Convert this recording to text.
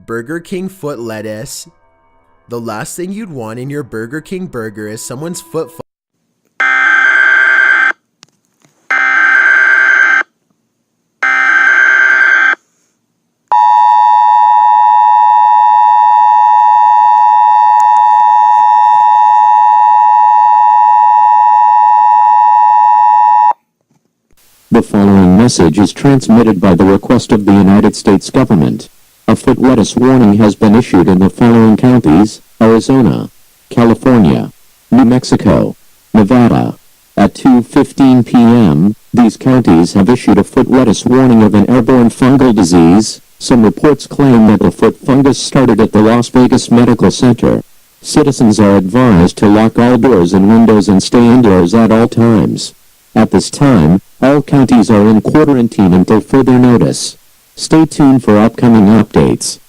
Burger King foot lettuce. The last thing you'd want in your Burger King burger is someone's foot. The following message is transmitted by the request of the United States government. A foot lettuce warning has been issued in the following counties: Arizona, California, New Mexico, Nevada. At 2:15 p.m., these counties have issued a foot lettuce warning of an airborne fungal disease. Some reports claim that the foot fungus started at the Las Vegas Medical Center. Citizens are advised to lock all doors and windows and stay indoors at all times. At this time, all counties are in quarantine until further notice. Stay tuned for upcoming updates.